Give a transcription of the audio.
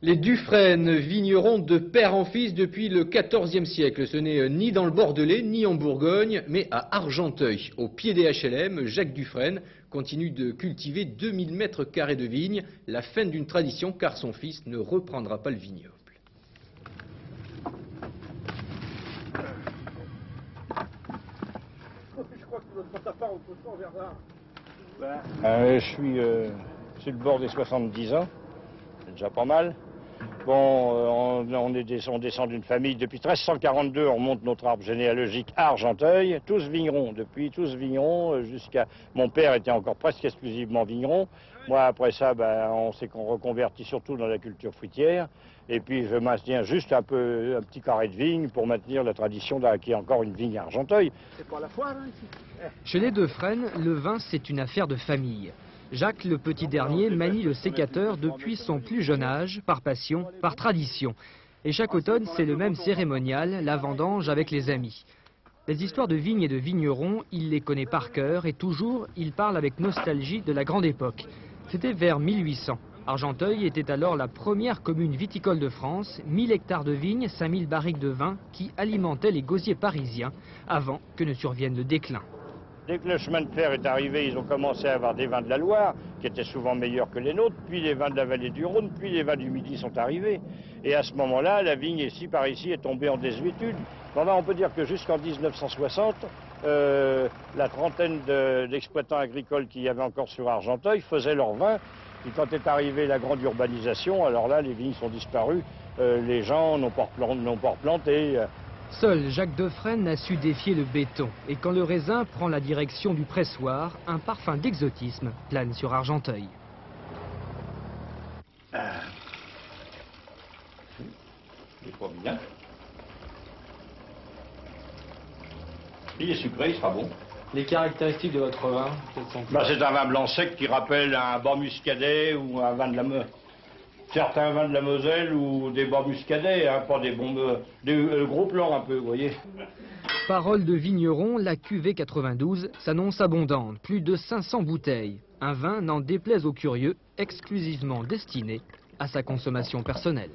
Les Dufresne, vignerons de père en fils depuis le XIVe siècle. Ce n'est ni dans le Bordelais, ni en Bourgogne, mais à Argenteuil. Au pied des HLM, Jacques Dufresne continue de cultiver 2000 mètres carrés de vignes. La fin d'une tradition car son fils ne reprendra pas le vignoble. Je suis sur le bord des 70 ans, c'est déjà pas mal. Bon, on descend d'une famille, depuis 1342, on monte notre arbre généalogique à Argenteuil, tous vignerons, jusqu'à... Mon père était encore presque exclusivement vigneron. Moi, après ça, on s'est reconverti surtout dans la culture fruitière. Et puis, je maintiens juste un petit carré de vigne pour maintenir la tradition qui est encore une vigne à Argenteuil. C'est pas la foire, hein, ici. Chez les Dufresne, le vin, c'est une affaire de famille. Jacques, le petit dernier, manie le sécateur depuis son plus jeune âge, par passion, par tradition. Et chaque automne, c'est le même cérémonial, la vendange avec les amis. Les histoires de vignes et de vignerons, il les connaît par cœur et toujours, il parle avec nostalgie de la grande époque. C'était vers 1800. Argenteuil était alors la première commune viticole de France, 1000 hectares de vignes, 5000 barriques de vin qui alimentaient les gosiers parisiens avant que ne survienne le déclin. Dès que le chemin de fer est arrivé, ils ont commencé à avoir des vins de la Loire, qui étaient souvent meilleurs que les nôtres, puis les vins de la vallée du Rhône, puis les vins du Midi sont arrivés. Et à ce moment-là, la vigne par ici est tombée en désuétude. On peut dire que jusqu'en 1960, la trentaine d'exploitants agricoles qu'il y avait encore sur Argenteuil faisaient leur vin. Et quand est arrivée la grande urbanisation, alors là, les vignes sont disparues, les gens n'ont pas replanté. Seul Jacques Dufresne a su défier le béton. Et quand le raisin prend la direction du pressoir, un parfum d'exotisme plane sur Argenteuil. Il est pas bien. Il est sucré, il sera bon. Les caractéristiques de votre vin, quelles sont? C'est un vin blanc sec qui rappelle un bas muscadet ou un vin de la Meuse. Certains vins de la Moselle ou des bas muscadets, hein, pas des bons, des gros plans un peu, vous voyez. Parole de vigneron, la cuvée 92 s'annonce abondante, plus de 500 bouteilles. Un vin, n'en déplaise aux curieux, exclusivement destiné à sa consommation personnelle.